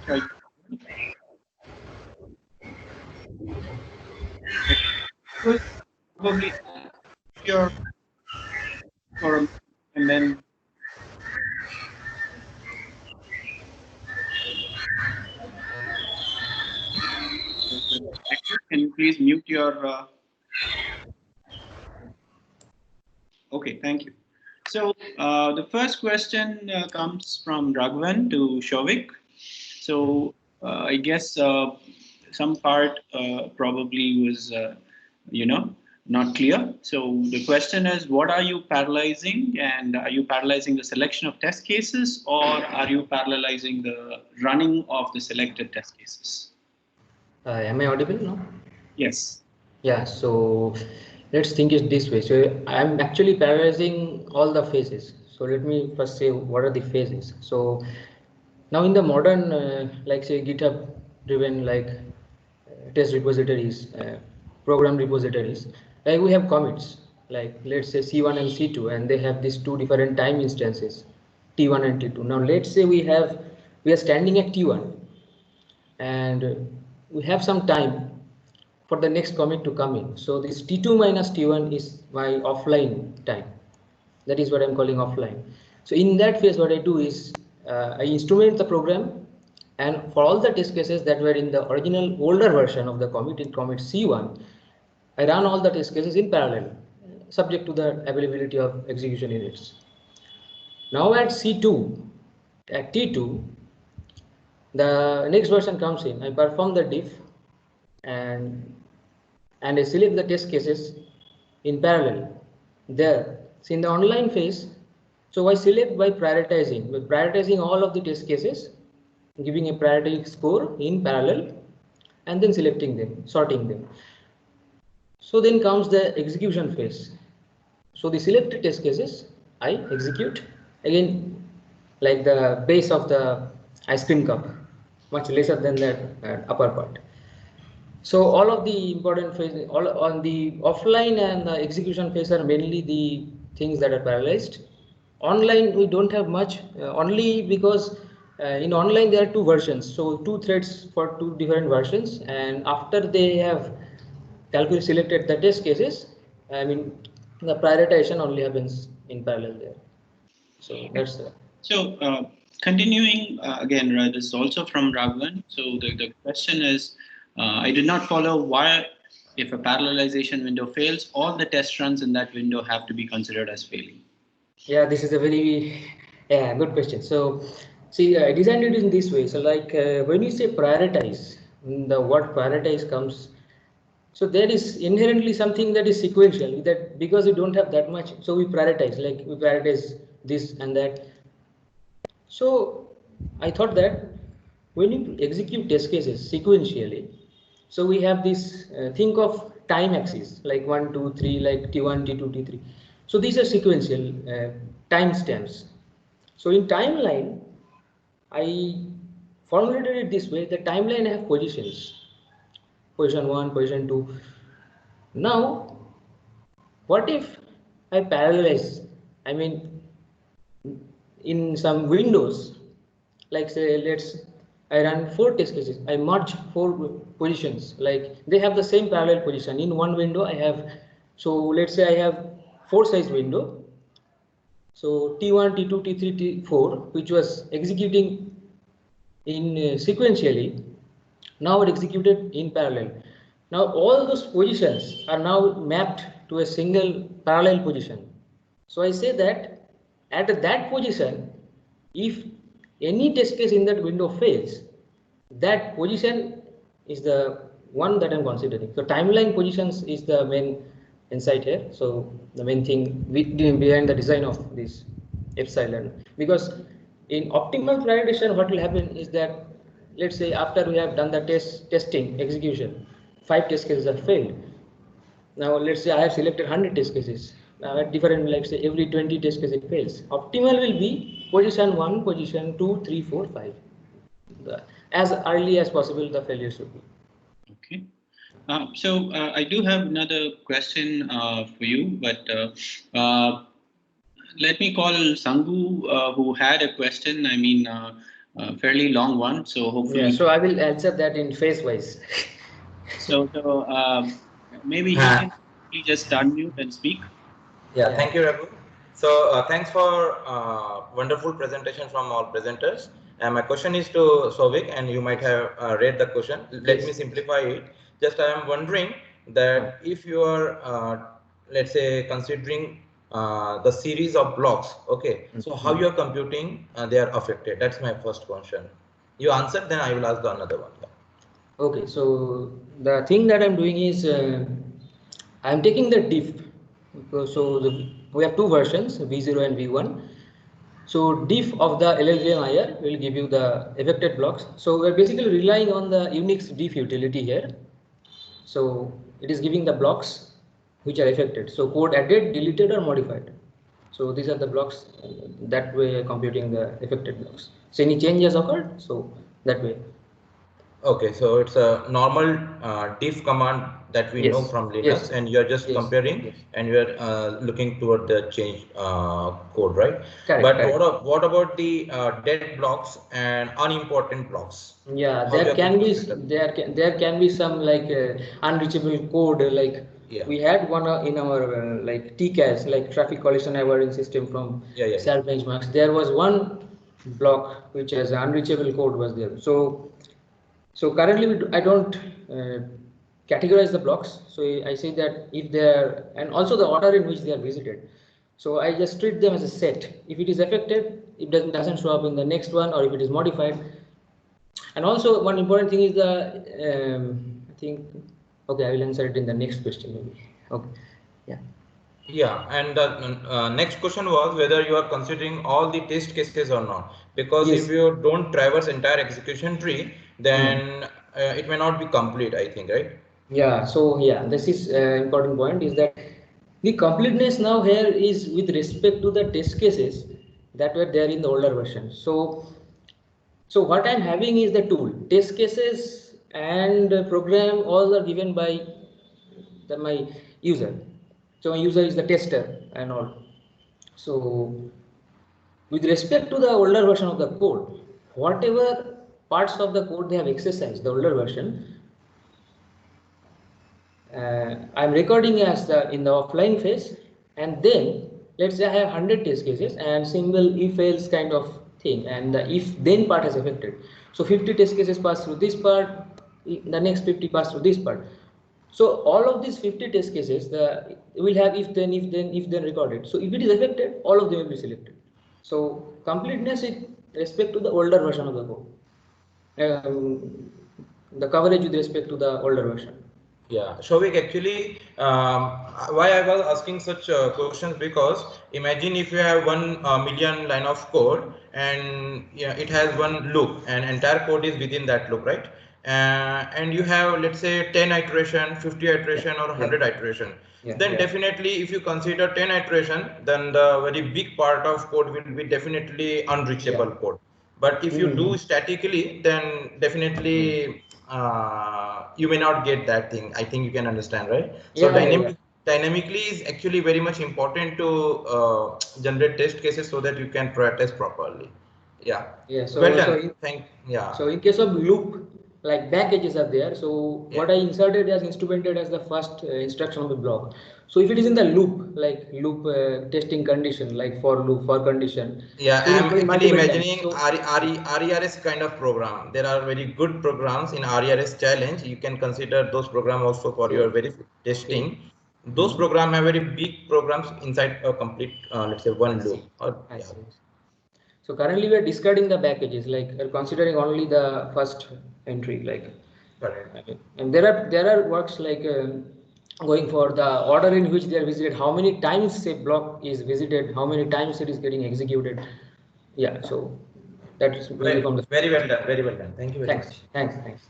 Right. Could probably your forum and then can you please mute your okay, thank you. So the first question comes from Raghavan to Shovik. So I guess some part probably was, not clear. So the question is, what are you parallelizing? And are you parallelizing the selection of test cases, or are you parallelizing the running of the selected test cases? Am I audible now? Yes. Yeah, so let's think it this way. So I'm actually parallelizing all the phases. So let me first say what are the phases. So now in the modern, like say GitHub driven test repositories, program repositories, like we have commits, like let's say C1 and C2, and they have these two different time instances, T1 and T2. Now let's say we are standing at T1 and we have some time for the next commit to come in. So this T2 minus T1 is my offline time. That is what I'm calling offline. So in that phase, what I do is I instrument the program, and for all the test cases that were in the original older version of the commit, in commit C1, I run all the test cases in parallel, subject to the availability of execution units. Now at C2, at T2, the next version comes in. I perform the diff and I select the test cases in parallel there. So in the online phase, so I select by prioritizing all of the test cases, giving a priority score in parallel, and then selecting them, sorting them. So then comes the execution phase. So the selected test cases I execute again, like the base of the ice cream cup, much lesser than that upper part. So all of the important phase, all on the offline and the execution phase are mainly the things that are parallelized. Online we don't have much, only because in online there are two versions, so two threads for two different versions, and after they have selected the test cases, I mean the prioritization only happens in parallel there. So that's So continuing again, right, this is also from Raghavan. So the question is, I did not follow why, if a parallelization window fails, all the test runs in that window have to be considered as failing. Yeah, this is a very good question. So see, I designed it in this way. So like when you say prioritize, the word prioritize comes, so there is inherently something that is sequential, that because we don't have that much, so we prioritize, like we prioritize this and that. So I thought that when you execute test cases sequentially, so we have this think of time axis like 1, 2, 3, like T1, T2, T3. So these are sequential timestamps. So in timeline, I formulated it this way: the timeline have positions, position 1, position 2. Now, what if I parallelize? I mean, in some windows, like say I run 4 test cases, I merge 4 positions, like they have the same parallel position in one window. I have, so let's say I have 4 size window, so T1, T2, T3, T4, which was executing in sequentially, now it executed in parallel. Now all those positions are now mapped to a single parallel position. So I say that at that position, if any test case in that window fails, that position is the one that I'm considering. So timeline positions is the main insight here. So the main thing behind the design of this epsilon, because in optimal prioritization, what will happen is that, let's say after we have done the testing execution, 5 test cases have failed. Now let's say I have selected 100 test cases. Now at different, let's say every 20 test cases it fails. Optimal will be position 1, position 2, 3, 4, 5. As early as possible the failure should be. Okay. So I do have another question for you, but let me call Sanghu, who had a question. I mean, fairly long one. So hopefully. Yeah, so I will answer that in phase wise. So maybe he Uh, can just unmute and speak. Yeah, Yeah. thank you, Raghu. So, thanks for wonderful presentation from all presenters. And my question is to Sovik, and you might have read the question. Let me Yes. simplify it. Just I am wondering that if you are, let's say, considering the series of blocks, okay, so how you are computing they are affected? That's my first question. You answer, then I will ask the another one. Yeah. Okay, so the thing that I'm doing is I'm taking the diff. So we have two versions, V0 and V1. So diff of the LLVM IR will give you the affected blocks. So we're basically relying on the Unix diff utility here. So it is giving the blocks which are affected. So code added, deleted or modified. So these are the blocks that way computing the affected blocks. So any changes occurred, so that way. Okay, so it's a normal diff command that we know Yes, from Linux, yes, and you are just yes, comparing yes. and you are looking toward the change code, right? Correct, But correct. what about the dead blocks and unimportant blocks? Yeah, How you there are going can to be split up? there can be some like unreachable code like Yeah, we had one in our like TCAS like traffic collision avoidance system from yeah. SERI benchmarks. There was one block which has unreachable code was there. So currently I don't categorize the blocks. So I say that if they are and also the order in which they are visited. So I just treat them as a set. If it is affected, it doesn't show up in the next one, or if it is modified. And also one important thing is the I think okay I will answer it in the next question maybe. Okay. Yeah. Yeah, and the next question was whether you are considering all the test cases or not. Because if Yes. you don't traverse entire execution tree, Hmm. then it may not be complete, I think, right? Yeah, so yeah, this is important point is that the completeness now here is with respect to the test cases that were there in the older version. So what I'm having is the tool test cases and program all are given by my user. So my user is the tester and all. So with respect to the older version of the code, whatever parts of the code they have exercised, the older version, I'm recording as the in the offline phase, and then let's say I have 100 test cases and single if else kind of thing, and the if then part is affected. So 50 test cases pass through this part, the next 50 pass through this part. So all of these 50 test cases, the will have if then recorded. So if it is affected, all of them will be selected. So completeness with respect to the older version of the code, the coverage with respect to the older version. Yeah, Shovik, actually, why I was asking such questions because imagine if you have 1 million line of code and yeah, it has one loop and entire code is within that loop, right? And you have let's say 10 iteration, 50 Yeah, iteration or yeah, 100 iteration. yeah, Then definitely if you consider 10 iteration, then the very big part of code will be definitely yeah. unreachable code. But if you Mm-hmm. do statically, then definitely you may not get that thing. I think you can understand, right? So Yeah, yeah, yeah. dynamically is actually very much important to generate test cases so that you can test properly. Yeah, Yeah. well So done. Yeah, so in case of loop, like back edges are there. So yeah. what I inserted as instrumented as the first instruction of the block. So if it is in the loop, like loop testing condition, like for loop for condition, Yeah, so it is I'm going actually multiple times. imagining So RERS kind of program. There are very good programs in RERS challenge. You can consider those programs also for your okay, very okay. testing. Those Hmm. programs have very big programs inside a complete, let's say I one loop. see. Or I yeah, see. So currently we are discarding the packages, like considering only the first entry, like, correct. and there are works like going for the order in which they are visited, how many times a block is visited, how many times it is getting executed. Yeah, so that is mainly from the. Very well done. Very well done. Thank you very Thanks, much. thanks, thanks.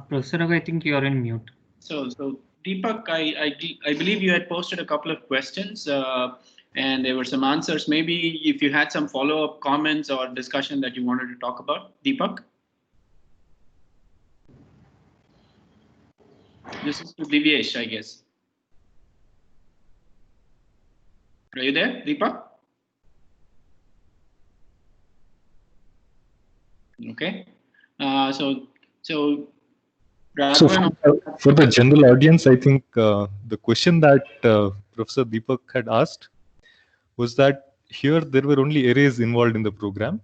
Professor Ravi, I think you are in mute. So Deepak, I believe you had posted a couple of questions, and there were some answers. Maybe if you had some follow-up comments or discussion that you wanted to talk about, Deepak. This is to Divyesh, I guess. Are you there, Deepak? Okay. So So Raghavan, for the general audience, I think the question that Professor Deepak had asked was that here there were only arrays involved in the program.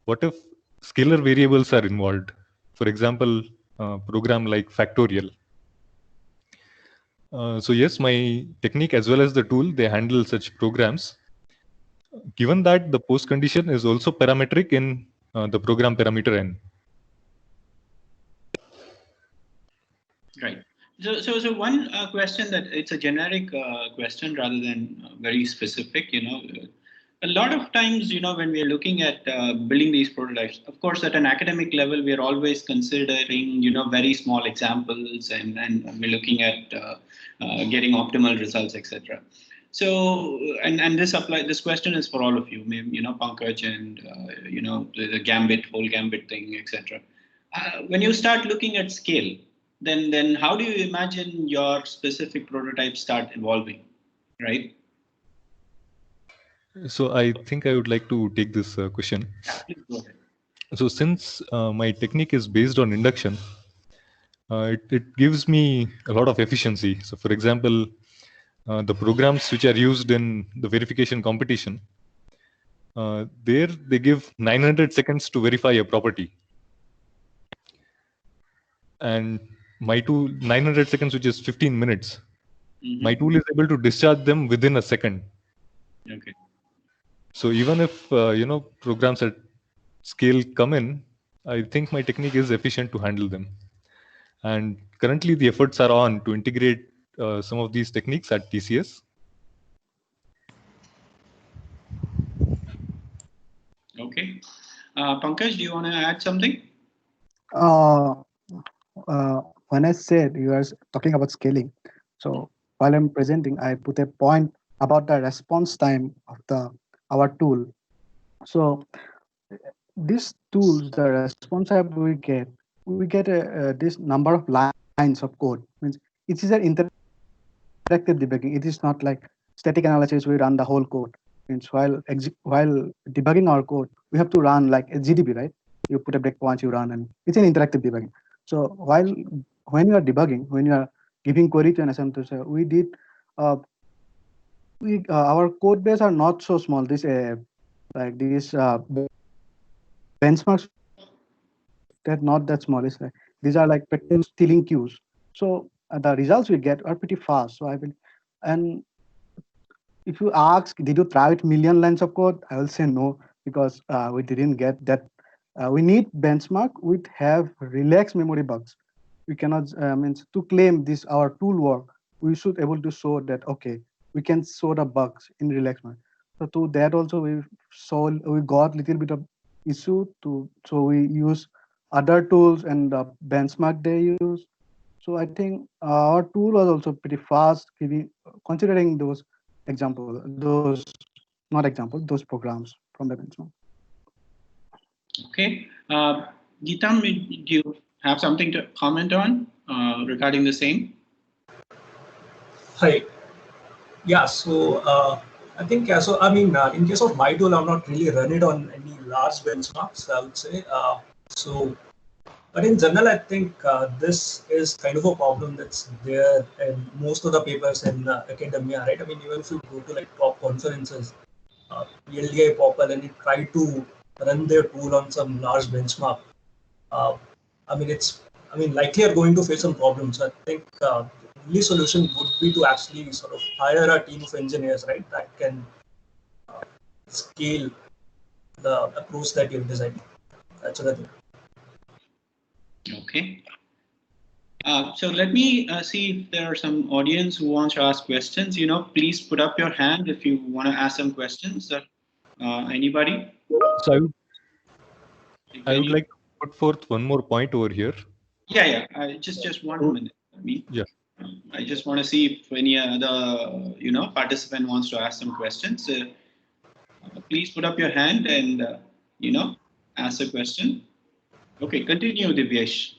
What if scalar variables are involved? For example, program like factorial. So yes, my technique as well as the tool, they handle such programs. Given that the post condition is also parametric in the program parameter n. right. So one question that it's a generic question rather than very specific. A lot of times, when we are looking at building these prototypes, of course, at an academic level, we are always considering, very small examples, and we're looking at getting optimal results, etc. So, and this question is for all of you, maybe, Pankaj and the gambit, whole gambit thing, etc. When you start looking at scale, then how do you imagine your specific prototypes start evolving, right? So I think I would like to take this question. Yeah, please go ahead. So since my technique is based on induction, it gives me a lot of efficiency. So for example, the programs which are used in the verification competition, there they give 900 seconds to verify a property. And my tool, 900 seconds, which is 15 minutes, my tool is able to discharge them within a second. Okay. So even if, programs at scale come in, I think my technique is efficient to handle them. And currently the efforts are on to integrate some of these techniques at TCS. Okay. Pankaj, do you want to add something? Uh, when I said you are talking about scaling, so while I'm presenting, I put a point about the response time of our tool. So these tools, the response time we get this number of lines of code. Means it is an interactive debugging. It is not like static analysis. We run the whole code. Means while debugging our code, we have to run like a GDB, right? You put a breakpoint, you run, and it's an interactive debugging. So when you are debugging, when you are giving query to an assembler, so we did our code base are not so small. This like these benchmarks, they're not that small. It's like these are like pretend stealing queues. So the results we get are pretty fast. So I will, and if you ask, did you try it million lines of code? I will say no, because we didn't get that. We need benchmark with have relaxed memory bugs. We cannot means to claim this our tool work. We should able to show that okay, we can show the bugs in relaxed mode. So to that also we got little bit of issue to, so we use other tools and the benchmark they use. So I think our tool was also pretty fast, giving considering those not example, those programs from the benchmark. Okay. Geetam, do you have something to comment on regarding the same? Hi. Yeah, so I think, so I mean, in case of my tool, I've not really run it on any large benchmarks, I would say. But in general, I think this is kind of a problem that's there in most of the papers in academia, right? I mean, even if you go to like top conferences, PLDI Popper, and you try to run their tool on some large benchmark, uh, likely are going to face some problems. I think the only solution would be to actually sort of hire a team of engineers, right, that can scale the approach that you've designed. That's what I think. Okay. So let me see if there are some audience who wants to ask questions. Please put up your hand if you want to ask some questions. Anybody? So I would like to put forth one more point over here. Yeah. Just 1 minute. Yeah. I just want to see if any other participant wants to ask some questions. Please put up your hand and ask a question. Okay, continue, Divyesh.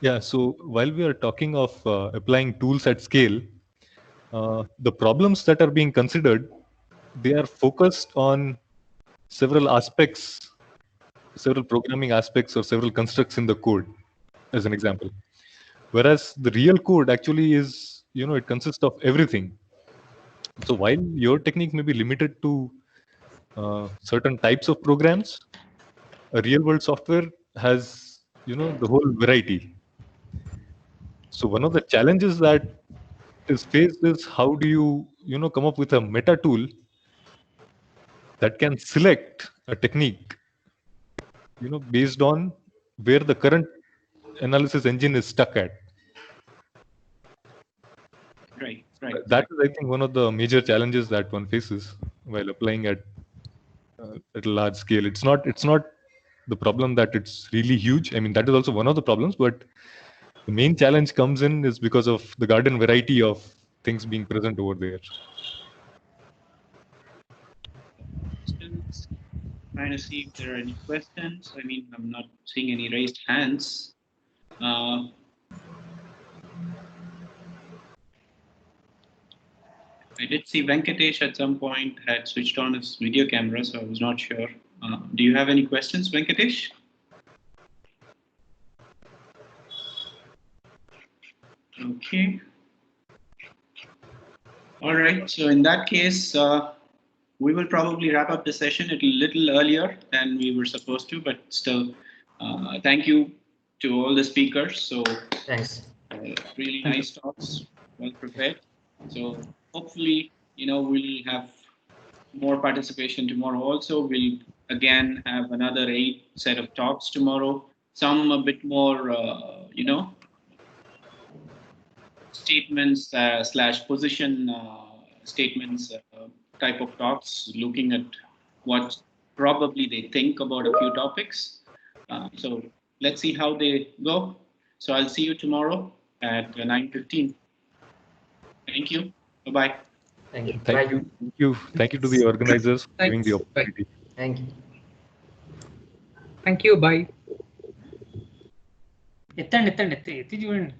Yeah. So while we are talking of applying tools at scale, the problems that are being considered, they are focused on several aspects, several programming aspects or several constructs in the code, as an example. Whereas the real code actually is, it consists of everything. So while your technique may be limited to certain types of programs, a real world software has, the whole variety. So one of the challenges that is faced is how do you, come up with a meta tool that can select a technique, based on where the current analysis engine is stuck at. Right, right. That is, I think, one of the major challenges that one faces while applying at a large scale. It's not the problem that it's really huge. I mean, that is also one of the problems, but the main challenge comes in is because of the garden variety of things being present over there. Questions? Trying to see if there are any questions. I mean, I'm not seeing any raised hands. I did see Venkatesh at some point had switched on his video camera, so I was not sure. Do you have any questions, Venkatesh? Okay. All right. So in that case, we will probably wrap up the session a little earlier than we were supposed to, but still, thank you to all the speakers. So Thanks. really nice talks, well prepared. So hopefully, we'll have more participation tomorrow. Also, we'll again have another 8 set of talks tomorrow. Some a bit more, statements slash position statements type of talks, looking at what probably they think about a few topics. So let's see how they go. So I'll see you tomorrow at 9:15. Thank you. Bye-bye. Thank you. Thank Bye. you. Thank you to the organizers for giving the Thanks. Bye. opportunity. Thank you. Thank you. Bye. ఎత్తండి ఎత్తండి ఎత్తి ఎత్తి చూడండి